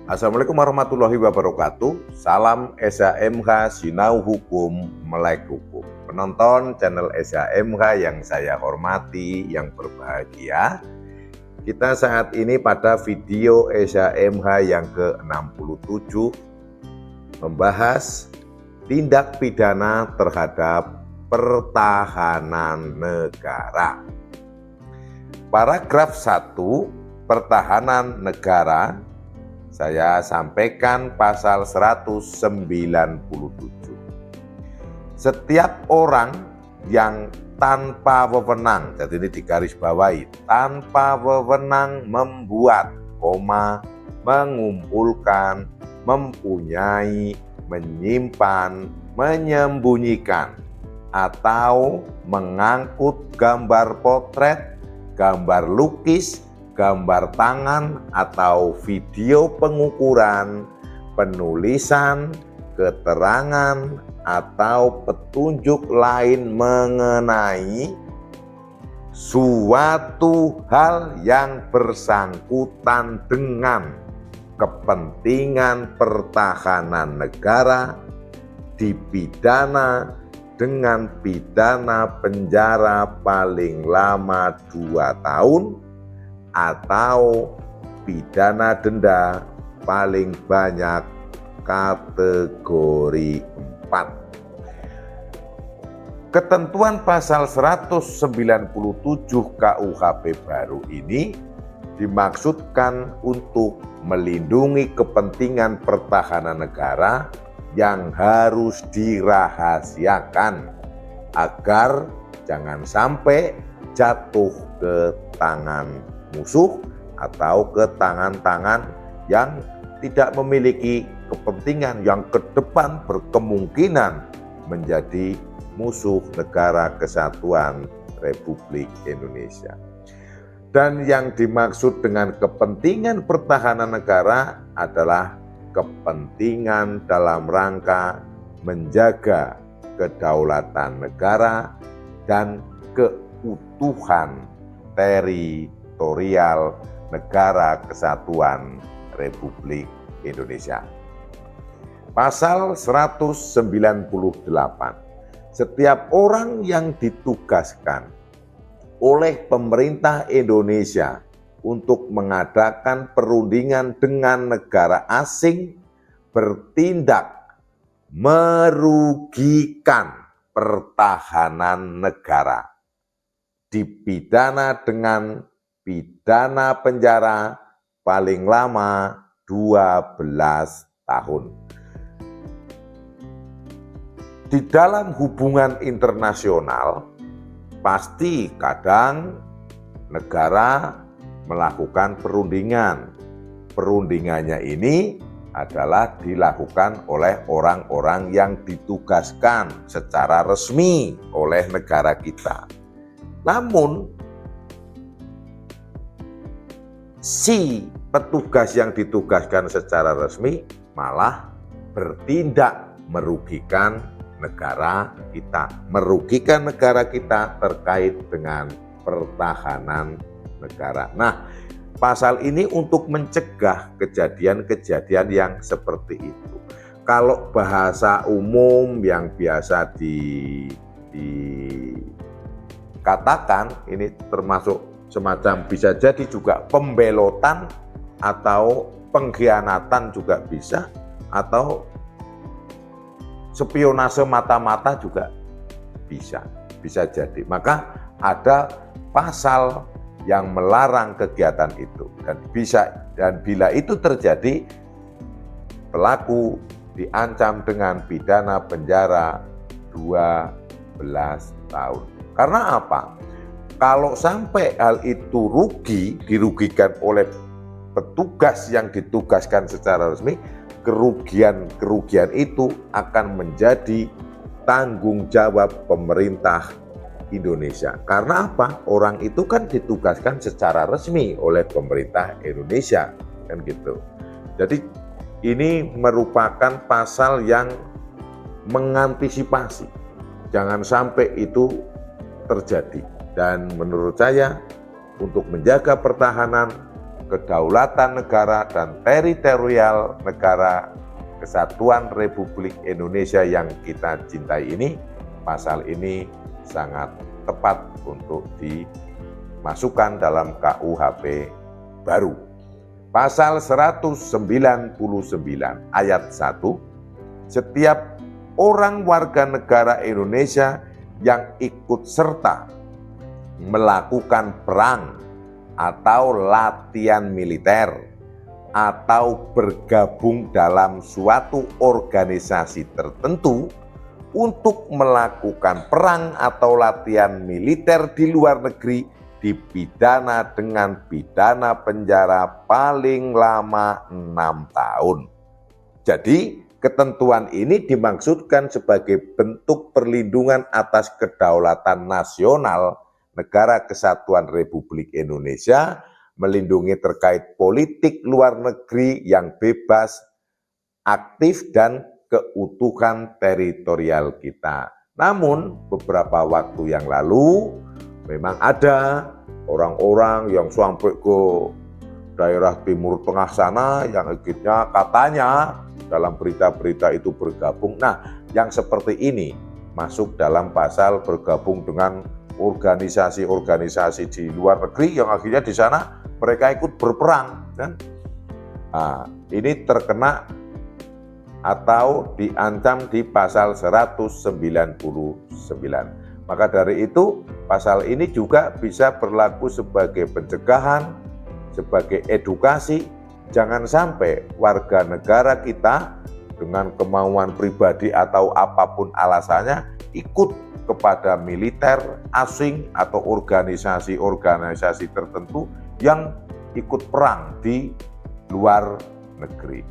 Assalamualaikum warahmatullahi wabarakatuh. Salam SHMH Sinau Hukum Melek Hukum. Penonton channel SHMH yang saya hormati, yang berbahagia. Kita saat ini pada video SHMH yang ke-67 membahas tindak pidana terhadap pertahanan negara. Paragraf 1 pertahanan negara saya sampaikan pasal 197. Setiap orang yang tanpa wewenang, jadi ini digarisbawahi, tanpa wewenang membuat, mengumpulkan, mempunyai, menyimpan, menyembunyikan, atau mengangkut gambar potret, gambar lukis, gambar tangan atau video pengukuran, penulisan, keterangan, atau petunjuk lain mengenai suatu hal yang bersangkutan dengan kepentingan pertahanan negara dipidana dengan pidana penjara paling lama 2 tahun atau pidana denda paling banyak kategori 4. Ketentuan pasal 197 KUHP baru ini dimaksudkan untuk melindungi kepentingan pertahanan negara yang harus dirahasiakan agar jangan sampai jatuh ke tangan musuh atau ke tangan-tangan yang tidak memiliki kepentingan yang ke depan berkemungkinan menjadi musuh negara kesatuan Republik Indonesia. Dan yang dimaksud dengan kepentingan pertahanan negara adalah kepentingan dalam rangka menjaga kedaulatan negara dan keutuhan teritorial negara kesatuan Republik Indonesia. Pasal 198. Setiap orang yang ditugaskan oleh pemerintah Indonesia untuk mengadakan perundingan dengan negara asing bertindak merugikan pertahanan negara dipidana dengan pidana penjara paling lama 12 tahun. Di dalam hubungan internasional, pasti kadang negara melakukan perundingan. Perundingannya ini adalah dilakukan oleh orang-orang yang ditugaskan secara resmi oleh negara kita. Namun, si petugas yang ditugaskan secara resmi malah bertindak merugikan negara kita, merugikan negara kita terkait dengan pertahanan negara. Nah, pasal ini untuk mencegah kejadian-kejadian yang seperti itu. Kalau bahasa umum yang biasa dikatakan, ini termasuk semacam bisa jadi juga pembelotan atau pengkhianatan juga bisa, atau spionase mata-mata juga bisa jadi. Maka ada pasal yang melarang kegiatan itu dan bila itu terjadi, pelaku diancam dengan pidana penjara 12 tahun. Karena apa? Kalau sampai hal itu dirugikan oleh petugas yang ditugaskan secara resmi, kerugian itu akan menjadi tanggung jawab pemerintah Indonesia. Karena apa? Orang itu kan ditugaskan secara resmi oleh pemerintah Indonesia, kan gitu. Jadi ini merupakan pasal yang mengantisipasi jangan sampai itu terjadi. Dan menurut saya untuk menjaga pertahanan kedaulatan negara dan teritorial negara Kesatuan Republik Indonesia yang kita cintai ini, pasal ini sangat tepat untuk dimasukkan dalam KUHP baru. Pasal 199 ayat 1, setiap orang warga negara Indonesia yang ikut serta melakukan perang atau latihan militer atau bergabung dalam suatu organisasi tertentu untuk melakukan perang atau latihan militer di luar negeri dipidana dengan pidana penjara paling lama 6 tahun. Jadi, ketentuan ini dimaksudkan sebagai bentuk perlindungan atas kedaulatan nasional Negara Kesatuan Republik Indonesia, melindungi terkait politik luar negeri yang bebas, aktif, dan keutuhan teritorial kita. Namun, beberapa waktu yang lalu, memang ada orang-orang yang sampai ke daerah Timur Tengah sana yang akhirnya katanya dalam berita-berita itu bergabung. Nah, yang seperti ini masuk dalam pasal bergabung dengan organisasi-organisasi di luar negeri yang akhirnya di sana mereka ikut berperang, kan? Nah, ini terkena atau diancam di pasal 199. Maka dari itu, pasal ini juga bisa berlaku sebagai pencegahan, sebagai edukasi. Jangan sampai warga negara kita dengan kemauan pribadi atau apapun alasannya ikut kepada militer asing atau organisasi-organisasi tertentu yang ikut perang di luar negeri.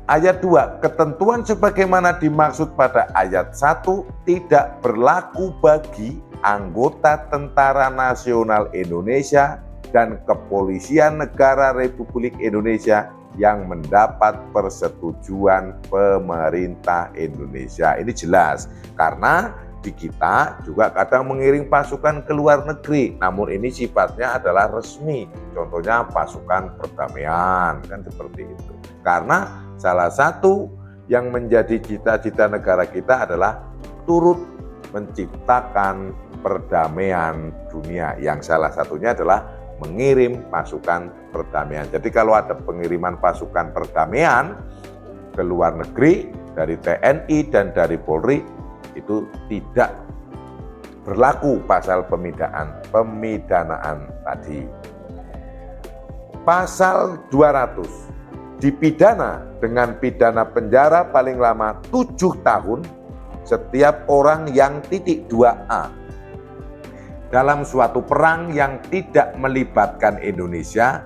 Ayat 2, ketentuan sebagaimana dimaksud pada ayat 1 tidak berlaku bagi anggota Tentara Nasional Indonesia dan Kepolisian Negara Republik Indonesia yang mendapat persetujuan pemerintah Indonesia. Ini jelas, karena di kita juga kadang mengirim pasukan ke luar negeri, namun ini sifatnya adalah resmi. Contohnya pasukan perdamaian, kan seperti itu. Karena salah satu yang menjadi cita-cita negara kita adalah turut menciptakan perdamaian dunia, yang salah satunya adalah mengirim pasukan perdamaian. Jadi kalau ada pengiriman pasukan perdamaian ke luar negeri dari TNI dan dari Polri, itu tidak berlaku pasal pemidanaan tadi. Pasal 200, dipidana dengan pidana penjara paling lama 7 tahun setiap orang yang (2a) dalam suatu perang yang tidak melibatkan Indonesia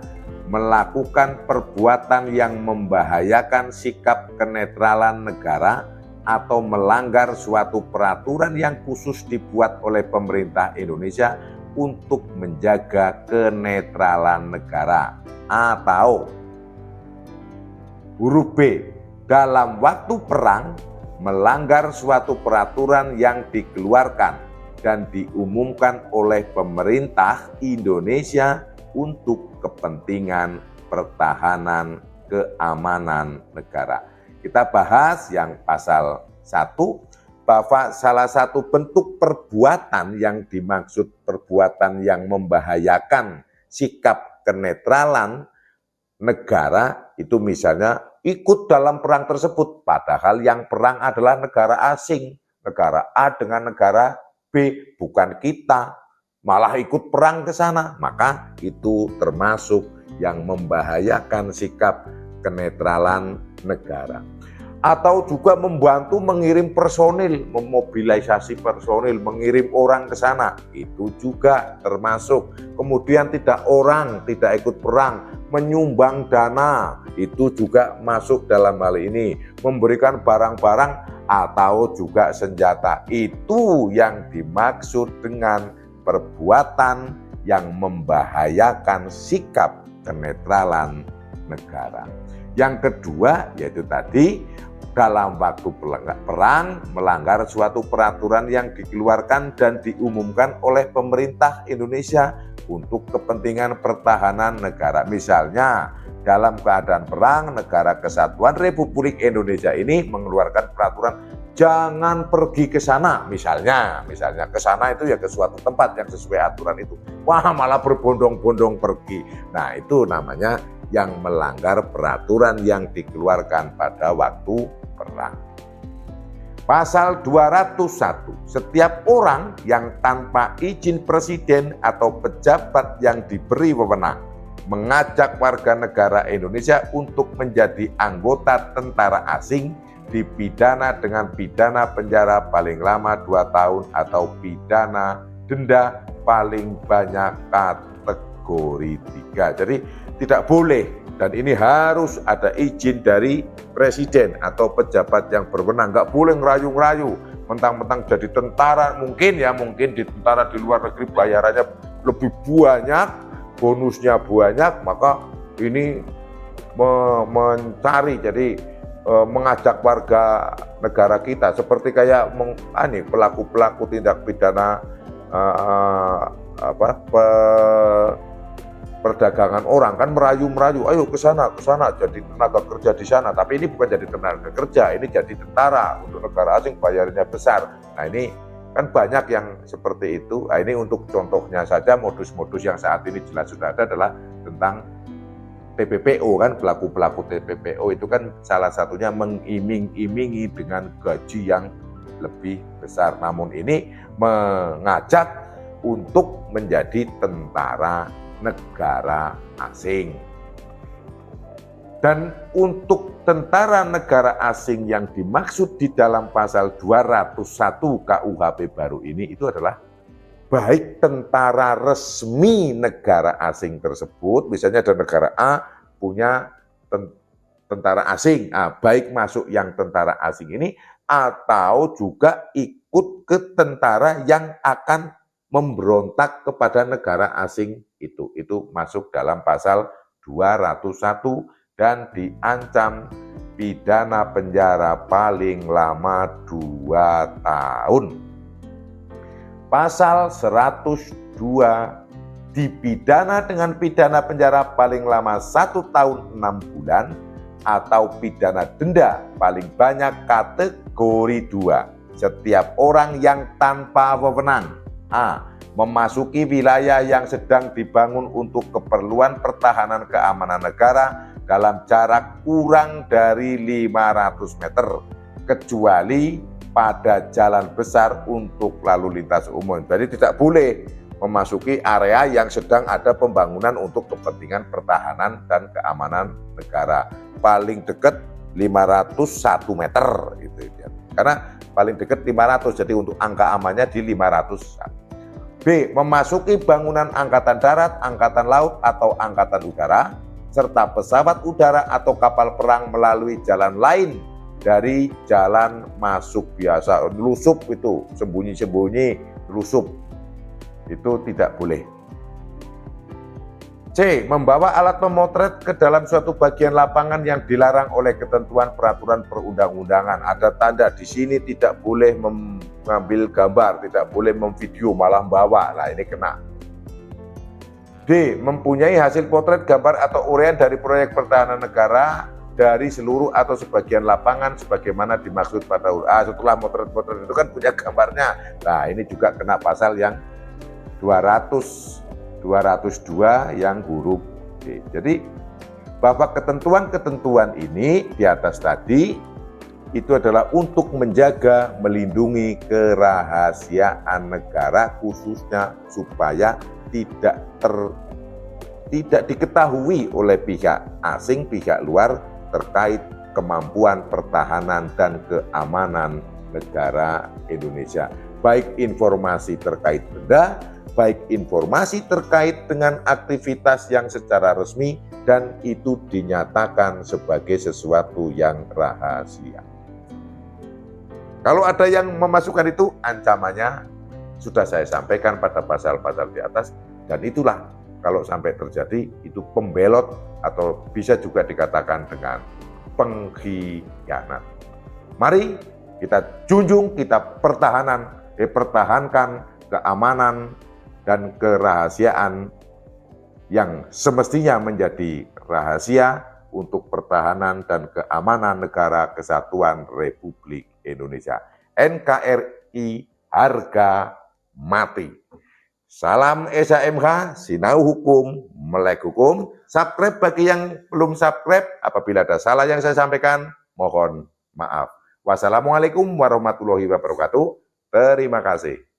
melakukan perbuatan yang membahayakan sikap kenetralan negara atau melanggar suatu peraturan yang khusus dibuat oleh pemerintah Indonesia untuk menjaga kenetralan negara, atau huruf B, dalam waktu perang melanggar suatu peraturan yang dikeluarkan dan diumumkan oleh pemerintah Indonesia untuk kepentingan pertahanan keamanan negara. Kita bahas yang pasal 1, bahwa salah satu bentuk perbuatan yang dimaksud perbuatan yang membahayakan sikap kenetralan negara itu misalnya ikut dalam perang tersebut, padahal yang perang adalah negara asing, negara A dengan negara B, bukan kita, malah ikut perang ke sana, maka itu termasuk yang membahayakan sikap kenetralan negara. Atau juga membantu mengirim personil, memobilisasi personil, mengirim orang ke sana, itu juga termasuk. Kemudian tidak ikut perang, menyumbang dana, itu juga masuk dalam hal ini. Memberikan barang-barang atau juga senjata, itu yang dimaksud dengan perbuatan yang membahayakan sikap kenetralan negara. Yang kedua yaitu tadi dalam waktu perang melanggar suatu peraturan yang dikeluarkan dan diumumkan oleh pemerintah Indonesia untuk kepentingan pertahanan negara. Misalnya, dalam keadaan perang, Negara Kesatuan Republik Indonesia ini mengeluarkan peraturan jangan pergi ke sana, misalnya ke sana itu ya ke suatu tempat yang sesuai aturan itu. Wah, malah berbondong-bondong pergi. Nah, itu namanya yang melanggar peraturan yang dikeluarkan pada waktu perang. Pasal 201, setiap orang yang tanpa izin presiden atau pejabat yang diberi wewenang mengajak warga negara Indonesia untuk menjadi anggota tentara asing dipidana dengan pidana penjara paling lama 2 tahun atau pidana denda paling banyak kategori 3. Jadi tidak boleh, dan ini harus ada izin dari presiden atau pejabat yang berwenang. Nggak boleh ngerayu-ngerayu, mentang-mentang jadi tentara, mungkin di tentara di luar negeri bayarannya lebih banyak, bonusnya banyak, maka ini mencari, jadi mengajak warga negara kita seperti kayak pelaku-pelaku tindak pidana perdagangan orang, kan merayu-merayu, ayo ke sana jadi tenaga kerja di sana, tapi ini bukan jadi tenaga kerja, ini jadi tentara untuk negara asing, bayarnya besar. Nah, ini kan banyak yang seperti itu. Nah, ini untuk contohnya saja, modus-modus yang saat ini jelas sudah ada adalah tentang TPPO, kan pelaku-pelaku TPPO itu kan salah satunya mengiming-imingi dengan gaji yang lebih besar, namun ini mengajak untuk menjadi tentara negara asing. Dan untuk tentara negara asing yang dimaksud di dalam pasal 201 KUHP baru ini itu adalah baik tentara resmi negara asing tersebut, misalnya ada negara A punya tentara asing, baik masuk yang tentara asing ini atau juga ikut ke tentara yang akan memberontak kepada negara asing itu masuk dalam pasal 201 dan diancam pidana penjara paling lama 2 tahun. Pasal 102 dipidana dengan pidana penjara paling lama 1 tahun 6 bulan atau pidana denda paling banyak kategori 2 setiap orang yang tanpa wewenang memasuki wilayah yang sedang dibangun untuk keperluan pertahanan keamanan negara dalam jarak kurang dari 500 meter kecuali pada jalan besar untuk lalu lintas umum. Jadi tidak boleh memasuki area yang sedang ada pembangunan untuk kepentingan pertahanan dan keamanan negara. Paling dekat 501 meter gitu ya. Karena paling dekat 500, jadi untuk angka amannya di 500. B. Memasuki bangunan angkatan darat, angkatan laut atau angkatan udara, serta pesawat udara atau kapal perang melalui jalan lain dari jalan masuk biasa. Lusup itu, sembunyi-sembunyi, lusup. Itu tidak boleh. C. Membawa alat memotret ke dalam suatu bagian lapangan yang dilarang oleh ketentuan peraturan perundang-undangan. Ada tanda di sini tidak boleh mengambil gambar, tidak boleh memvideo, malah bawa. Nah, ini kena. D. Mempunyai hasil potret gambar atau uraian dari proyek pertahanan negara dari seluruh atau sebagian lapangan sebagaimana dimaksud pada setelah motret-motret itu kan punya gambarnya. Nah, ini juga kena pasal yang 202 yang huruf D. Jadi bahwa ketentuan-ketentuan ini di atas tadi itu adalah untuk menjaga, melindungi kerahasiaan negara khususnya supaya tidak diketahui oleh pihak asing, pihak luar terkait kemampuan pertahanan dan keamanan negara Indonesia. Baik informasi terkait benda, baik informasi terkait dengan aktivitas yang secara resmi dan itu dinyatakan sebagai sesuatu yang rahasia. Kalau ada yang memasukkan itu, ancamannya sudah saya sampaikan pada pasal-pasal di atas, dan itulah kalau sampai terjadi itu pembelot atau bisa juga dikatakan dengan pengkhianat. Mari kita junjung, kita pertahankan keamanan dan kerahasiaan yang semestinya menjadi rahasia untuk pertahanan dan keamanan negara kesatuan Republik Indonesia. NKRI harga mati. Salam SHMH, Sinau Hukum, Melek Hukum. Subscribe bagi yang belum subscribe. Apabila ada salah yang saya sampaikan, mohon maaf. Wassalamualaikum warahmatullahi wabarakatuh. Terima kasih.